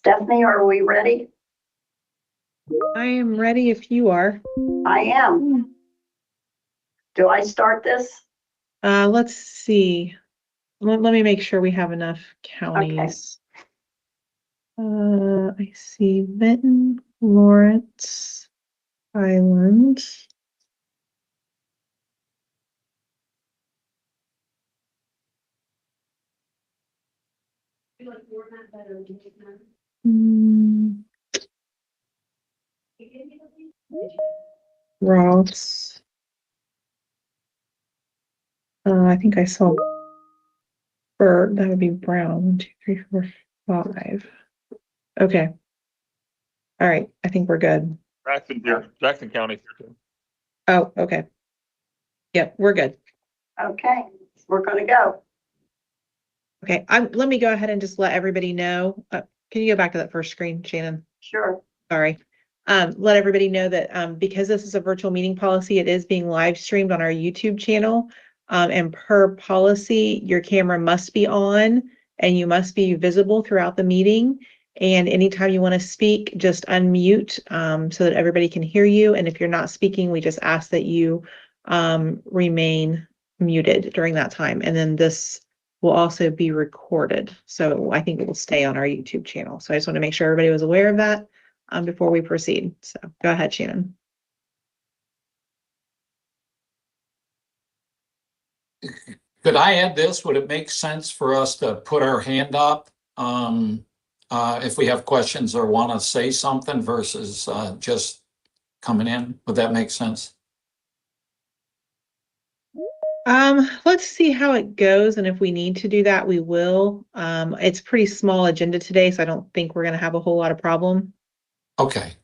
Stephanie, are we ready? I am ready if you are. I am. Do I start this? Let's see. Let me make sure we have enough counties. I see Benton, Lawrence, Highland. Ross. I think I saw Burt. That would be Brown. 1, 2, 3, 4, 5. Okay. All right. I think we're good. Jackson County here too. Oh, okay. Yep, we're good. Okay, we're going to go. Okay. Let me go ahead and just let everybody know. Can you go back to that first screen, Shannon? Sure. Sorry. Let everybody know that because this is a virtual meeting policy, it is being live streamed on our YouTube channel. And per policy, your camera must be on and you must be visible throughout the meeting. And anytime you want to speak, just unmute so that everybody can hear you. And if you're not speaking, we just ask that you remain muted during that time. And then this will also be recorded. So I think it will stay on our YouTube channel. So I just want to make sure everybody was aware of that before we proceed. So go ahead, Shannon. Could I add this? Would it make sense for us to put our hand up if we have questions or want to say something versus just coming in? Would that make sense? Let's see how it goes, and if we need to do that, we will. It's pretty small agenda today, so I don't think we're going to have a whole lot of problem. Okay.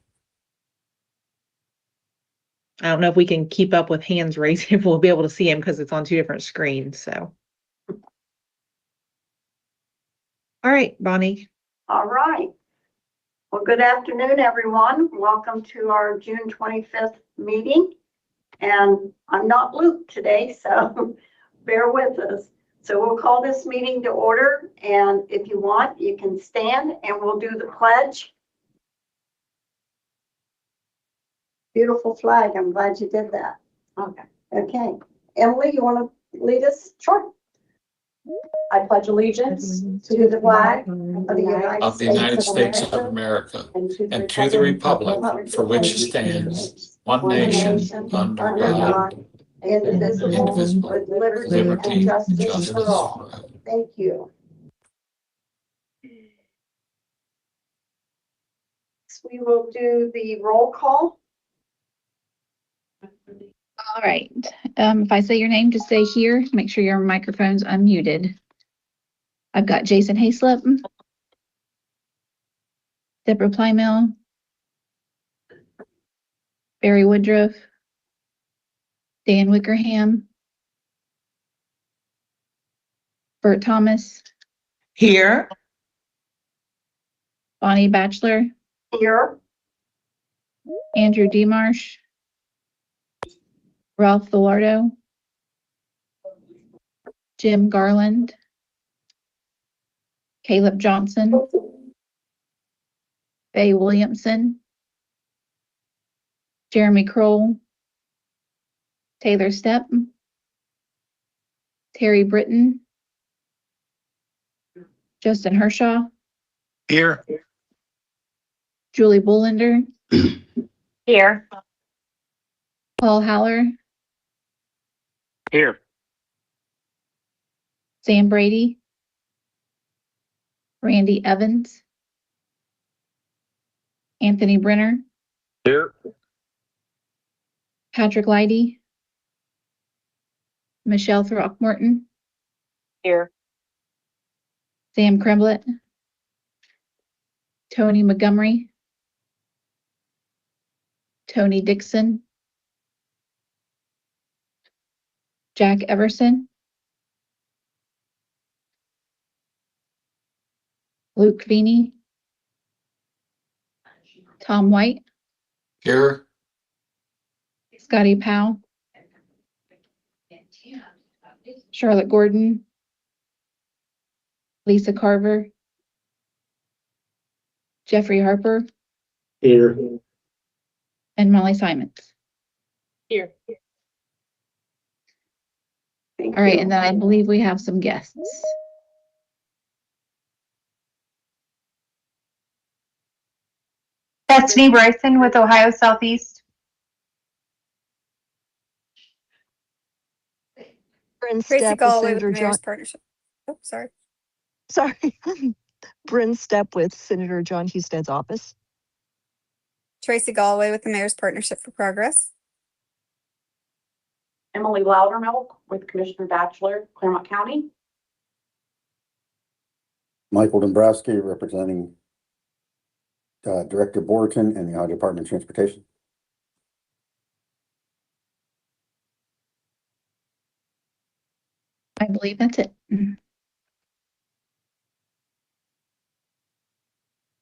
I don't know if we can keep up with hands raised, if we'll be able to see them because it's on 2 different screens. So, all right, Bonnie. All right. Well, good afternoon, everyone. Welcome to our June 25th meeting. And I'm not Luke today, so bear with us. So we'll call this meeting to order. And if you want, you can stand and we'll do the pledge. Beautiful flag. I'm glad you did that. Okay. Okay. Emily, you want to lead us? Sure. I pledge allegiance to the flag of the United States of America and to the republic for which it stands, one nation under God, indivisible, with liberty and justice for all. Thank you. So we will do the roll call. All right. If I say your name, just say here. Make sure your microphone's unmuted. I've got Jason Hayslip, Deborah Plymell, Barry Woodruff, Dan Wickerham, Bert Thomas, Here. Bonnie Batchelor, Here. Andrew Demarsh, Ralph Villardo, Jim Garland, Caleb Johnson, Faye Williamson, Jeremy Kroll, Taylor Stepp, Terry Britton, Justin Hershaw, Here. Julie Bullender, Here. Paul Haller, Here. Sam Brady, Randy Evans, Anthony Brenner, Here. Patrick Lighty, Michelle Throckmorton, Here. Sam Kremlett, Tony Montgomery, Tony Dixon, Jack Everson, Luke Feeney, Tom White, Here, Scotty Powell, Charlotte Gordon, Lisa Carver, Jeffrey Harper, Here. and Molly Simons. Here. Thank All right, you. and then I believe we have some guests. Destiny Bryson with Ohio Southeast. Bryn Tracy Stepp with Galloway with Senator the John. Mayor's Partnership. Oh, sorry. Sorry. Bryn Stepp with Senator John Husted's office. Tracy Galloway with the Mayor's Partnership for Progress. Emily Loudermilk with Commissioner Batchelor, Claremont County. Michael Dombrowski representing Director Borton and the Ohio Department of Transportation. I believe that's it.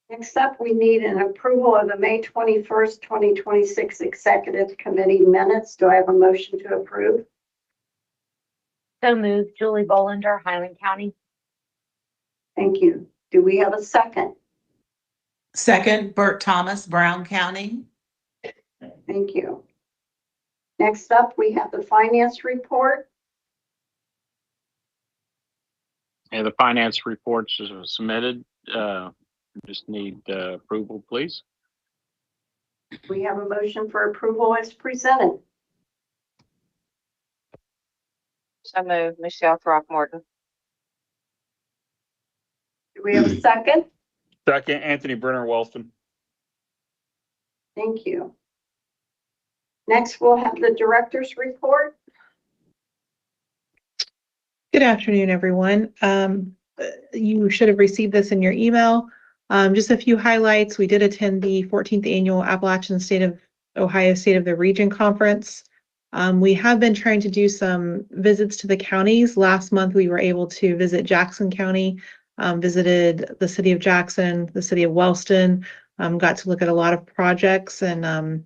Next up, we need an approval of the May 21st, 2026 Executive Committee minutes. Do I have a motion to approve? So moved. Julie Bolender, Highland County. Thank you. Do we have a second? Second, Bert Thomas, Brown County. Thank you. Next up, we have the finance report. And the finance reports are submitted. Just need approval, please. We have a motion for approval as presented. So moved. Michelle Throckmorton. Do we have a second? Second, Anthony Brenner Wellston. Thank you. Next, we'll have the director's report. Good afternoon, everyone. You should have received this in your email. Just a few highlights. We did attend the 14th annual Appalachian State of Ohio State of the Region Conference. We have been trying to do some visits to the counties. Last month, we were able to visit Jackson County, visited the city of Jackson, the city of Wellston, got to look at a lot of projects and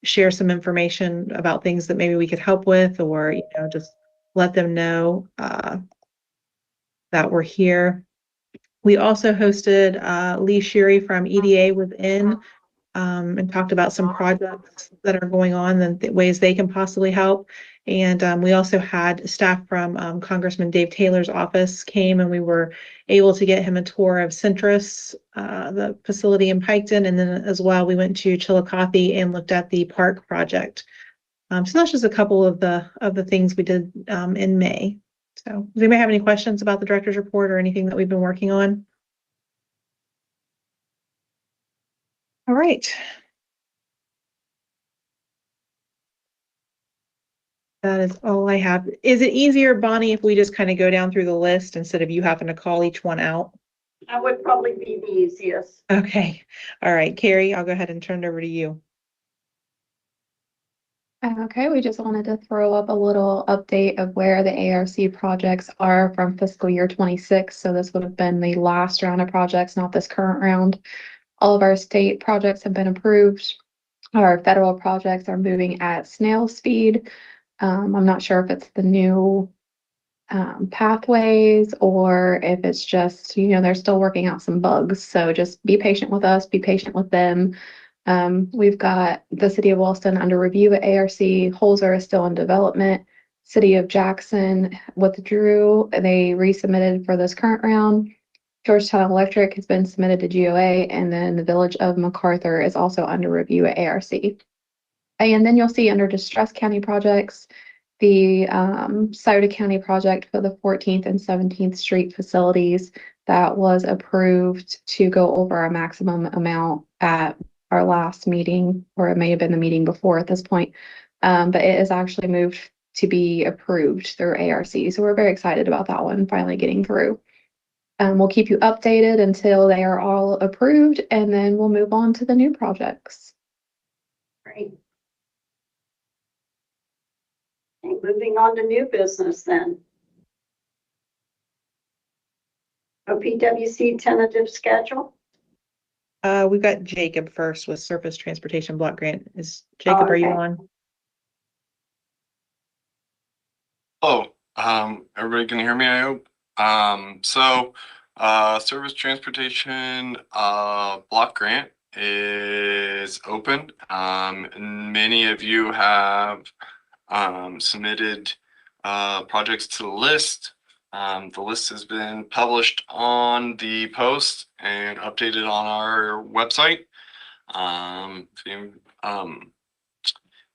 share some information about things that maybe we could help with, or just let them know that we're here. We also hosted Lee Sherry from EDA Within and talked about some projects that are going on and the ways they can possibly help. And we also had staff from Congressman Dave Taylor's office came, and we were able to get him a tour of Centris, the facility in Piketon. And then as well, we went to Chillicothe and looked at the park project. So that's just a couple of the things we did in May. So does anybody have any questions about the director's report or anything that we've been working on? All right. That is all I have. Is it easier, Bonnie, if we just kind of go down through the list instead of you having to call each one out? That would probably be the easiest. Okay. All right, Carrie, I'll go ahead and turn it over to you. Okay, we just wanted to throw up a little update of where the ARC projects are from fiscal year 26. So this would have been the last round of projects, not this current round. All of our state projects have been approved. Our federal projects are moving at snail speed. I'm not sure if it's the new pathways or if it's just, they're still working out some bugs. So just be patient with us, be patient with them. We've got the city of Wellston under review at ARC. Holzer is still in development. City of Jackson withdrew. They resubmitted for this current round. Georgetown Electric has been submitted to GOA, and then the village of MacArthur is also under review at ARC. And then you'll see under distressed county projects, the Sauter County project for the 14th and 17th Street facilities that was approved to go over our maximum amount at our last meeting, or it may have been the meeting before at this point. But it is actually moved to be approved through ARC. So we're very excited about that one finally getting through. We'll keep you updated until they are all approved, and then we'll move on to the new projects. Great. Okay, moving on to new business then. OPWC tentative schedule. We've got Jacob first with Surface Transportation Block Grant. Jacob, are you okay. on? Everybody can hear me, I hope. Service Transportation Block Grant is open. Many of you have submitted projects to the list. The list has been published on the post and updated on our website.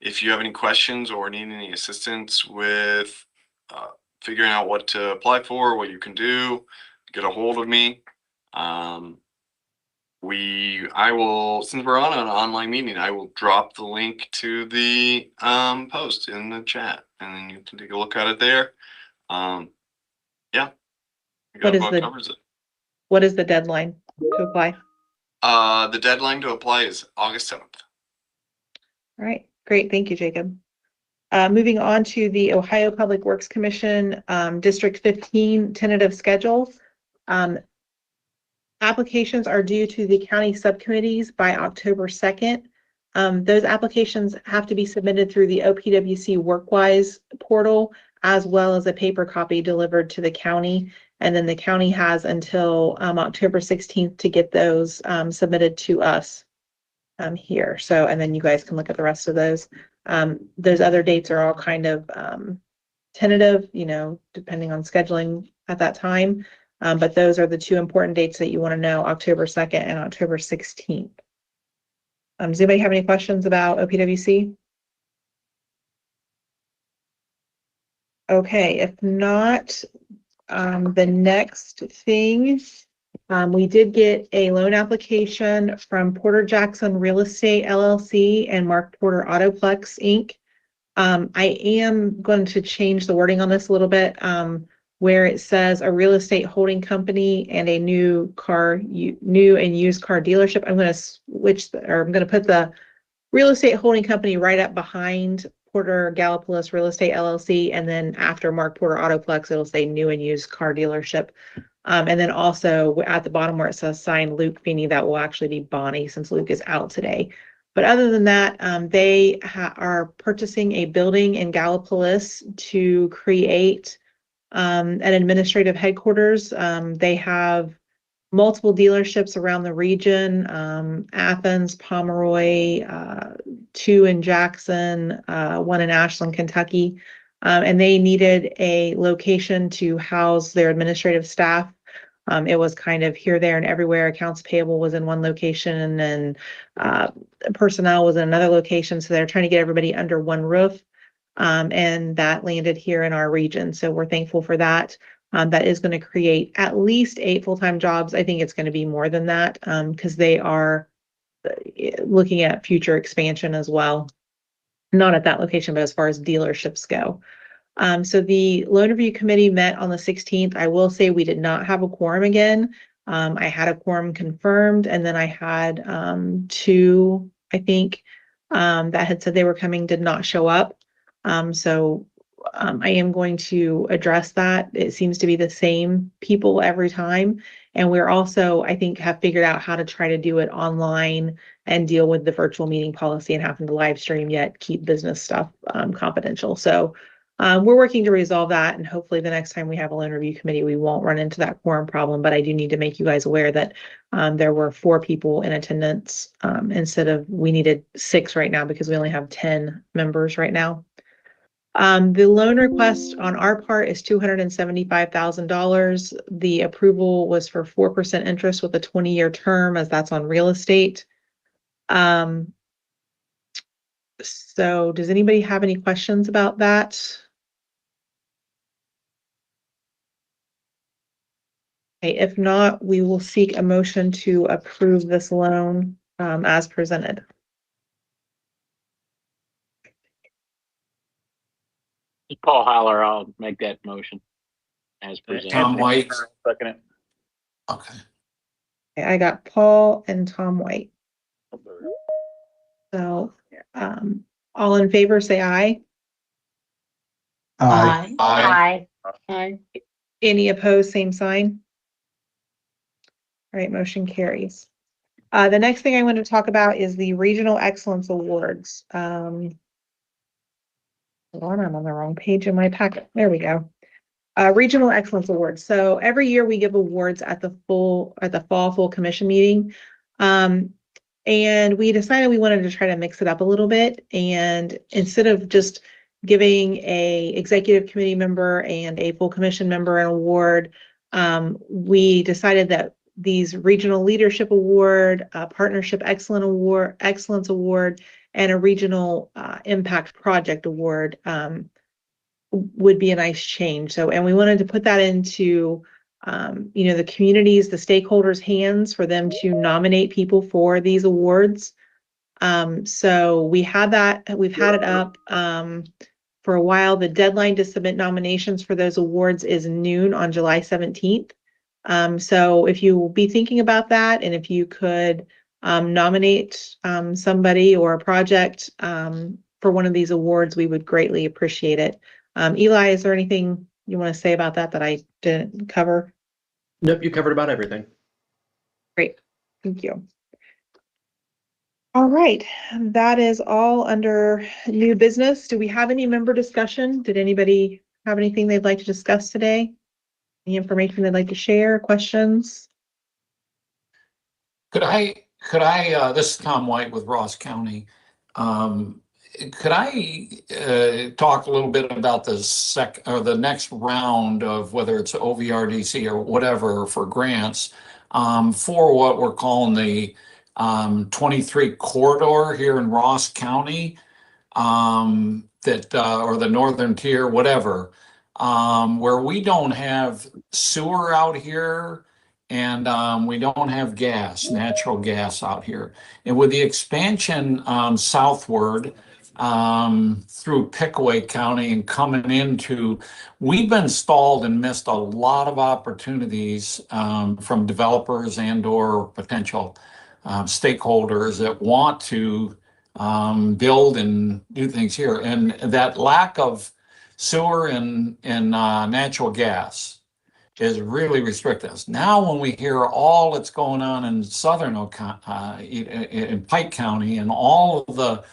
If you have any questions or need any assistance with figuring out what to apply for, what you can do, get a hold of me. I will, since we're on an online meeting, I will drop the link to the post in the chat, and then you can take a look at it there. What is the deadline to apply? The deadline to apply is August 7th. All right, great. Thank you, Jacob. Moving on to the Ohio Public Works Commission, District 15 tentative schedule. Applications are due to the county subcommittees by October 2nd. Those applications have to be submitted through the OPWC WorkWise portal, as well as a paper copy delivered to the county. And then the county has until October 16th to get those submitted to us here. So, and then you guys can look at the rest of those. Those other dates are all kind of tentative, you know, depending on scheduling at that time. But those are the two important dates that you want to know, October 2nd and October 16th. Does anybody have any questions about OPWC? Okay, if not, the next thing, we did get a loan application from Porter Jackson Real Estate LLC and Mark Porter Autoplex Inc. I am going to change the wording on this a little bit, where it says a real estate holding company and a new and used car dealership. I'm going to I'm going to put the real estate holding company right up behind Porter Gallipolis Real Estate LLC, and then after Mark Porter Autoplex, it'll say new and used car dealership. And then also at the bottom where it says sign Luke Feeney, that will actually be Bonnie since Luke is out today. But other than that, they are purchasing a building in Gallipolis to create an administrative headquarters. They have multiple dealerships around the region, Athens, Pomeroy, 2 in Jackson, 1 in Ashland, Kentucky. And they needed a location to house their administrative staff. It was kind of here, there, and everywhere. Accounts payable was in one location, and personnel was in another location. So they're trying to get everybody under one roof. And that landed here in our region. So we're thankful for that. That is going to create at least 8 full-time jobs. I think it's going to be more than that because they are looking at future expansion as well. Not at that location, but as far as dealerships go. So the loan review committee met on the 16th. I will say we did not have a quorum again. I had a quorum confirmed, and then I had 2, I think, that had said they were coming, did not show up. I am going to address that. It seems to be the same people every time. And we're also, I think, have figured out how to try to do it online and deal with the virtual meeting policy and having to live stream yet keep business stuff confidential. So we're working to resolve that. And hopefully the next time we have a loan review committee, we won't run into that quorum problem. But I do need to make you guys aware that there were 4 people in attendance instead of, we needed 6 right now because we only have 10 members right now. The loan request on our part is $275,000. The approval was for 4% interest with a 20-year term, as that's on real estate. So does anybody have any questions about that? Okay, if not, we will seek a motion to approve this loan as presented. Paul Holler, I'll make that motion as presented. Tom White. Second it. Okay. Okay, I got Paul and Tom White. So, all in favor, say aye. Aye. Aye. Aye. Any opposed, same sign. All right, motion carries. The next thing I want to talk about is the Regional Excellence Awards. Hold on, I'm on the wrong page in my packet. There we go. Regional Excellence Awards. So every year we give awards at the fall full commission meeting. And we decided we wanted to try to mix it up a little bit. And instead of just giving a executive committee member and a full commission member an award, we decided that these Regional Leadership Award, Partnership Excellence Award, and a Regional Impact Project Award would be a nice change. So, and we wanted to put that into the communities, the stakeholders' hands for them to nominate people for these awards. So we've had it up for a while. The deadline to submit nominations for those awards is noon on July 17th. So if you will be thinking about that, and if you could nominate somebody or a project for one of these awards, we would greatly appreciate it. Eli, is there anything you want to say about that I didn't cover? Nope, you covered about everything. Great, thank you. All right, that is all under new business. Do we have any member discussion? Did anybody have anything they'd like to discuss today? Any information they'd like to share, questions? Could I, this is Tom White with Ross County. Could I talk a little bit about the next round of whether it's OVRDC or whatever for grants for what we're calling the 23 corridor here in Ross County, or the northern tier, whatever, where we don't have sewer out here and we don't have natural gas out here. And with the expansion southward through Pickaway County and coming into, we've been stalled and missed a lot of opportunities from developers and or potential stakeholders that want to build and do things here. And that lack of sewer and natural gas is really restricting us. Now, when we hear all that's going on in southern in Pike County and all of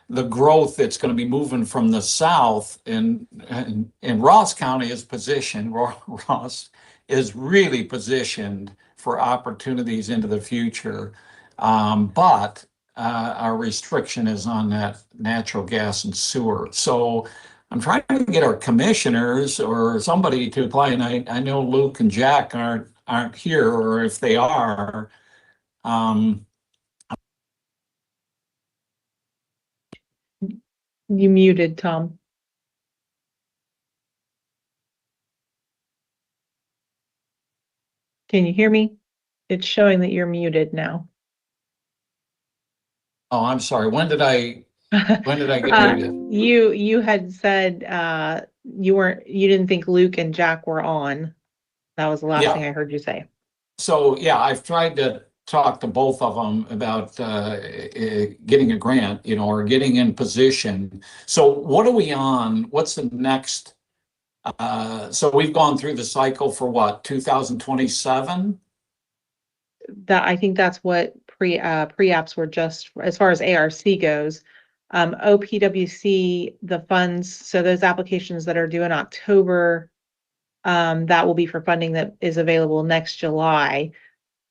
the growth that's going to be moving from the south, and Ross County is positioned, Ross is really positioned for opportunities into the future. But our restriction is on that natural gas and sewer. So I'm trying to get our commissioners or somebody to apply, and I know Luke and Jack aren't here, or if they are, You muted, Tom. Can you hear me? It's showing that you're muted now. oh, I'm sorry. When did I get muted? You had said you didn't think Luke and Jack were on. That was the last thing I heard you say. So yeah, I've tried to talk to both of them about getting a grant, or getting in position. So what are we on? What's the next? So we've gone through the cycle for what, 2027? I think that's what pre-apps were just, as far as ARC goes. OPWC, the funds, so those applications that are due in October, that will be for funding that is available next July.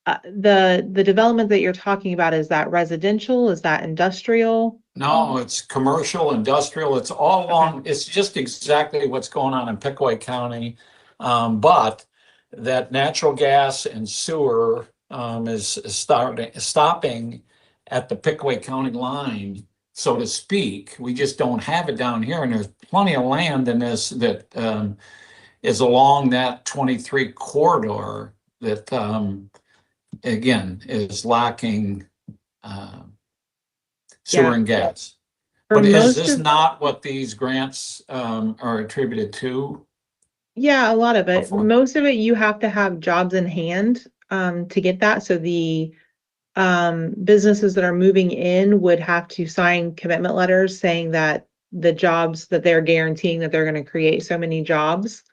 The development that you're talking about, is that residential? Is that industrial? No, it's commercial, industrial. It's all along. It's just exactly what's going on in Pickaway County. But that natural gas and sewer is stopping at the Pickaway County line, so to speak. We just don't have it down here, and there's plenty of land in this that is along that 23 corridor that, again, is lacking, sewer and gas. For But is most this of, not what these grants, are attributed to? yeah, a lot of it. Before. Most of it, you have to have jobs in hand to get that. So the businesses that are moving in would have to sign commitment letters saying that the jobs that they're guaranteeing that they're going to create so many jobs,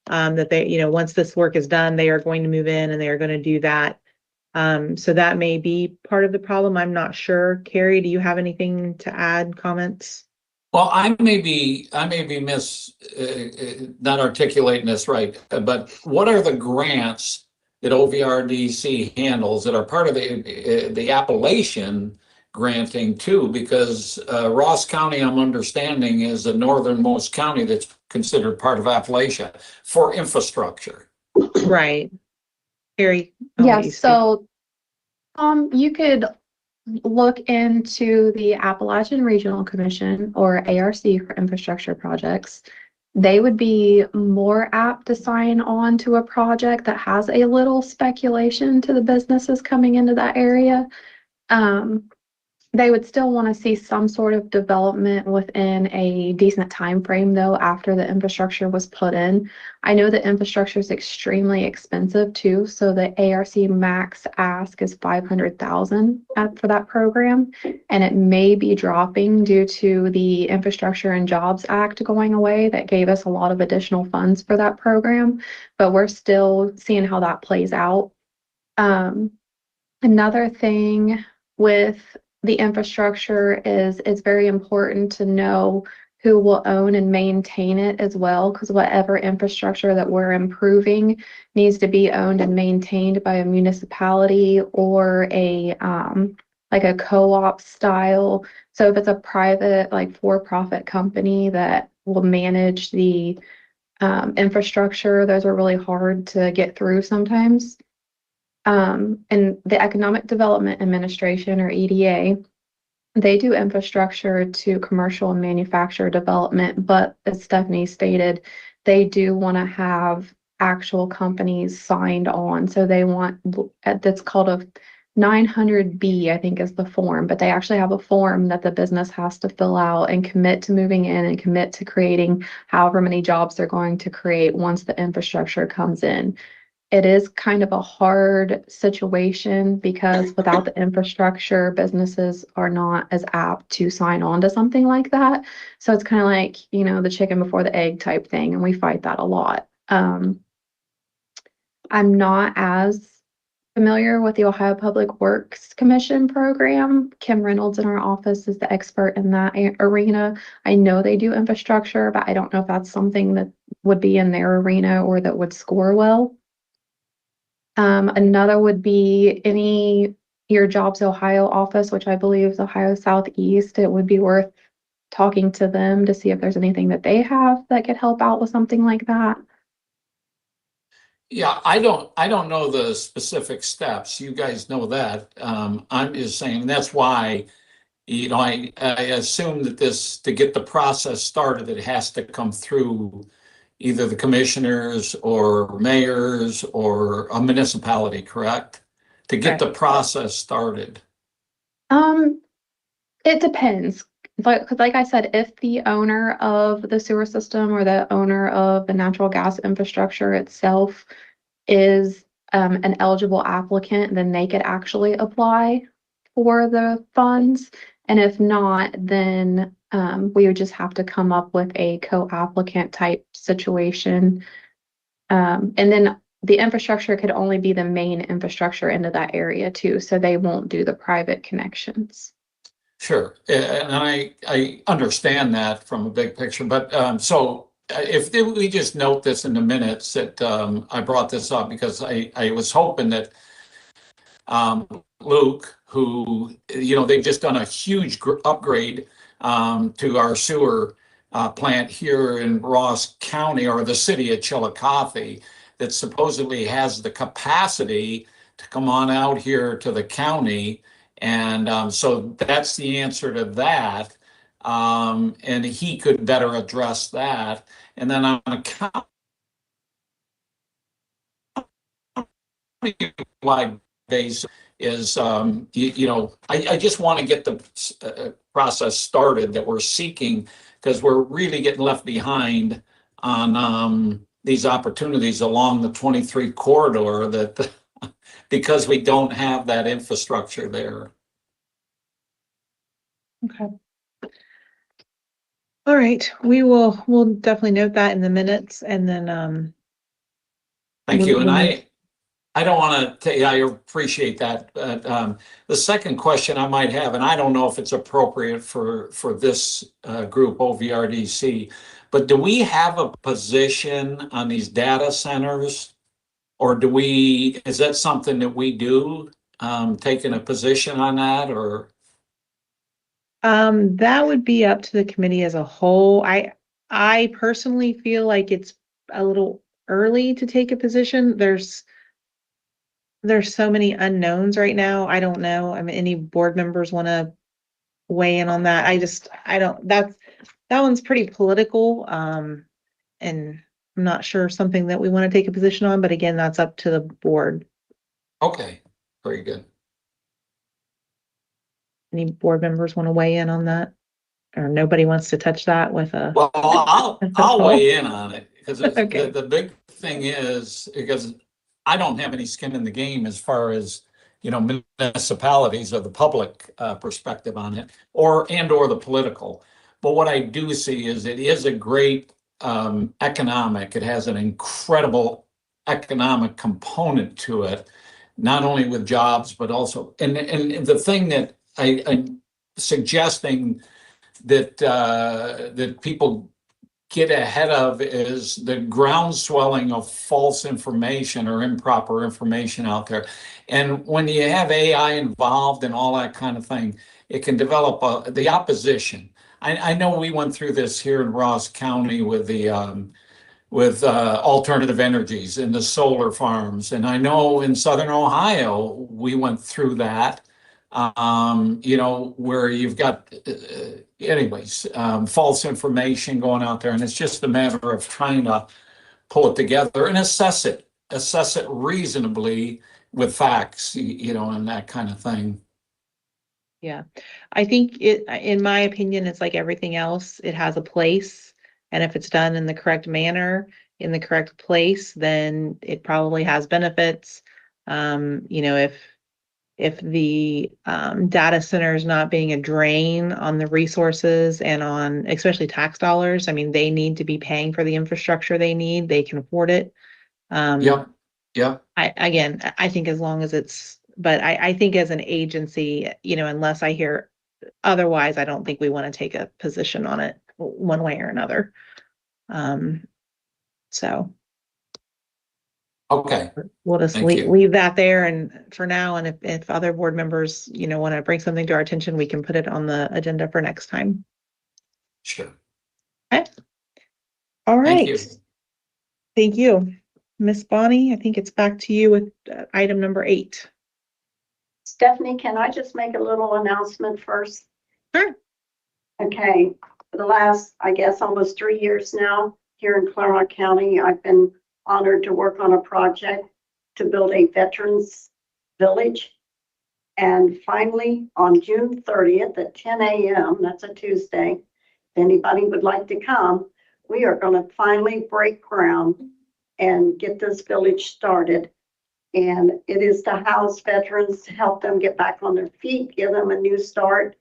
that they, you know, once this work is done, they are going to move in and they are going to do that. So that may be part of the problem. I'm not sure. Carrie, do you have anything to add, comments? Well, I may be not articulating this right, but what are the grants that OVRDC handles that are part of the Appalachian granting too? Because Ross County, I'm understanding, is the northernmost county that's considered part of Appalachia for infrastructure. Right. Carrie? I'll let you Yes, speak. so you could look into the Appalachian Regional Commission or ARC for infrastructure projects. They would be more apt to sign on to a project that has a little speculation to the businesses coming into that area. They would still want to see some sort of development within a decent time frame, though, after the infrastructure was put in. I know the infrastructure is extremely expensive too, so the ARC max ask is $500,000 for that program, and it may be dropping due to the Infrastructure and Jobs Act going away. That gave us a lot of additional funds for that program, but we're still seeing how that plays out. Another thing with the infrastructure is it's very important to know who will own and maintain it as well, because whatever infrastructure that we're improving needs to be owned and maintained by a municipality or a like a co-op style. So if it's a private, like for-profit company that will manage the infrastructure, those are really hard to get through sometimes. And the Economic Development Administration, or EDA, they do infrastructure to commercial and manufacturer development, but as Stephanie stated, they do want to have actual companies signed on. So they want, that's called a 900B, I think is the form, but they actually have a form that the business has to fill out and commit to moving in and commit to creating however many jobs they're going to create once the infrastructure comes in. It is kind of a hard situation because without the infrastructure, businesses are not as apt to sign on to something like that. So it's kind of like, you know, the chicken before the egg type thing, and we fight that a lot. I'm not as familiar with the Ohio Public Works Commission program. Kim Reynolds in our office is the expert in that arena. I know they do infrastructure, but I don't know if that's something that would be in their arena or that would score well. Another would be your Jobs Ohio office, which I believe is Ohio Southeast. It would be worth talking to them to see if there's anything that they have that could help out with something like that. Yeah, I don't know the specific steps. You guys know that. I'm just saying that's why, you know, I assume that to get the process started, it has to come through either the commissioners or mayors or a municipality, correct? To get the process started. It depends. Because like I said, if the owner of the sewer system or the owner of the natural gas infrastructure itself is an eligible applicant, then they could actually apply for the funds. And if not, then we would just have to come up with a co-applicant type situation. And then the infrastructure could only be the main infrastructure into that area too, so they won't do the private connections. Sure, and I understand that from a big picture, but so if we just note this in the minutes that I brought this up because I was hoping that Luke, who, you know, they've just done a huge upgrade to our sewer plant here in Ross County, or the city of Chillicothe, that supposedly has the capacity to come on out here to the county. And so that's the answer to that. And he could better address that. And then on a county countywide basis is, I just want to get the process started that we're seeking, because we're really getting left behind on these opportunities along the 23 corridor that because we don't have that infrastructure there. Okay. All right, we'll definitely note that in the minutes, and then Thank we'll- you. And we'll- I don't want to tell you, I appreciate that. But the second question I might have, and I don't know if it's appropriate for this group, OVRDC, but do we have a position on these data centers? Or is that something that we do, taking a position on that, or? that would be up to the committee as a whole. I personally feel like it's a little early to take a position. There's so many unknowns right now. I don't know. I mean, any board members want to weigh in on that? That one's pretty political. And I'm not sure something that we want to take a position on, but again, that's up to the board. Okay, very good. Any board members want to weigh in on that? Or nobody wants to touch that with a? Well, I'll weigh in on it, because Okay. the big thing is, because I don't have any skin in the game as far as, municipalities or the public perspective on it, or the political. But what I do see is it is a great it has an incredible economic component to it, not only with jobs, but also, and the thing that I'm suggesting that people get ahead of is the groundswelling of false information or improper information out there. And when you have AI involved and all that kind of thing, it can develop the opposition. I know we went through this here in Ross County with the alternative energies and the solar farms. And I know in Southern Ohio, we went through that, where you've got, false information going out there. And it's just a matter of trying to pull it together and assess it reasonably with facts, and that kind of thing. Yeah, I think in my opinion, it's like everything else. It has a place, and if it's done in the correct manner, in the correct place, then it probably has benefits. If the data center is not being a drain on the resources and on especially tax dollars, I mean, they need to be paying for the infrastructure they need. They can afford it. Yep. I think as long as but I think as an agency, unless I hear otherwise, I don't think we want to take a position on it one way or another. So. Okay. We'll just leave that there and for now, and if other board members, want to bring something to our attention, we can put it on the agenda for next time. Sure. Okay. All right. Thank you. Thank you. Miss Bonnie, I think it's back to you with item number 8. Stephanie, can I just make a little announcement first? Sure. Okay, for the last, I guess, almost 3 years now, here in Claremont County, I've been honored to work on a project to build a veterans village. And finally, on June 30th at 10 a.m., that's a Tuesday, if anybody would like to come, we are going to finally break ground and get this village started. And it is to house veterans, to help them get back on their feet, give them a new start.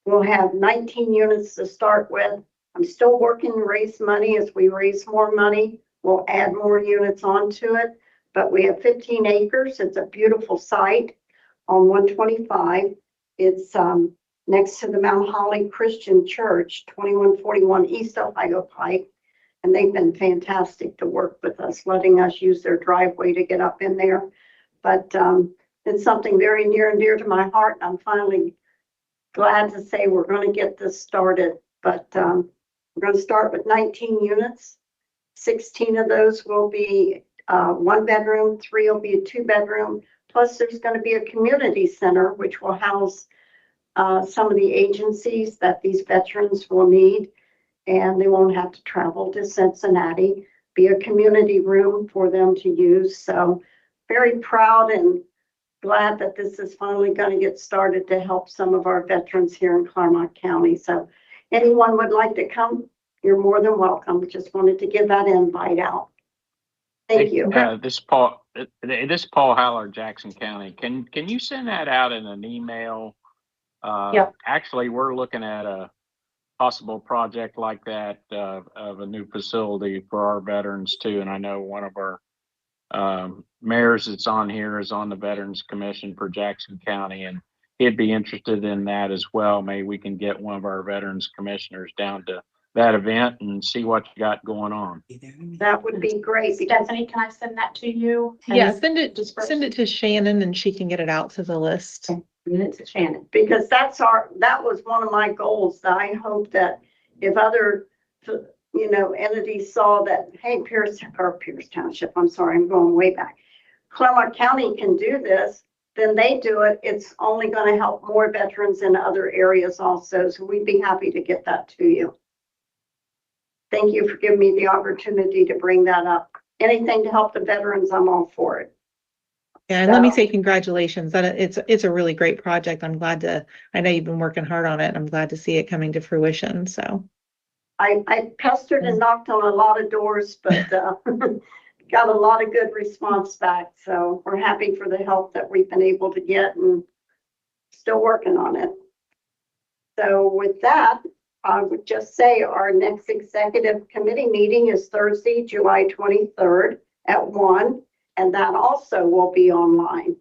We'll have 19 units to start with. I'm still working to raise money. As we raise more money, we'll add more units onto it. But we have 15 acres. It's a beautiful site on 125. It's next to the Mount Holly Christian Church, 2141 East Ohio Pike. And they've been fantastic to work with us, letting us use their driveway to get up in there. But it's something very near and dear to my heart. I'm finally glad to say we're going to get this started. But we're going to start with 19 units. 16 of those will be 1 bedroom, 3 will be a 2-bedroom. Plus, there's going to be a community center, which will house some of the agencies that these veterans will need. And they won't have to travel to Cincinnati, be a community room for them to use. So very proud and glad that this is finally going to get started to help some of our veterans here in Claremont County. So anyone would like to come, you're more than welcome. Just wanted to give that invite out. Thank you. This Paul Haller, Jackson County. Can you send that out in an email? Yep. Actually, we're looking at a possible project like that of a new facility for our veterans too. And I know one of our mayors that's on here is on the Veterans Commission for Jackson County, and he'd be interested in that as well. Maybe we can get one of our veterans commissioners down to that event and see what you got going on. That would be great. Stephanie, can I send that to you? Yeah, send it to Shannon and she can get it out to the list. It's to Shannon. Because that was one of my goals, that I hope that if other, entities saw that, hey, Pierce Township, I'm sorry, I'm going way back. Claremont County can do this, then they do it. It's only going to help more veterans in other areas also. So we'd be happy to get that to you. Thank you for giving me the opportunity to bring that up. Anything to help the veterans, I'm all for it. Yeah, and let me say congratulations. That it's a really great project. I'm glad I know you've been working hard on it. I'm glad to see it coming to fruition. So I pestered and knocked on a lot of doors, but got a lot of good response back. So we're happy for the help that we've been able to get and still working on it. So with that, I would just say our next executive committee meeting is Thursday, July 23rd at 1, and that also will be online.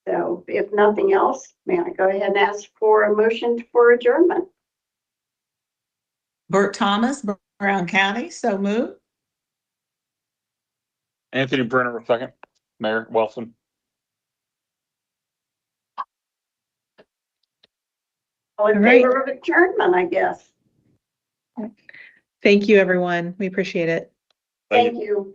So if nothing else, may I go ahead and ask for a motion for adjournment? Bert Thomas, Brown County, so moved. Anthony Brenner, second. Mayor Wilson. All in favor of adjournment, I guess. thank you, everyone. We appreciate it. Thank you.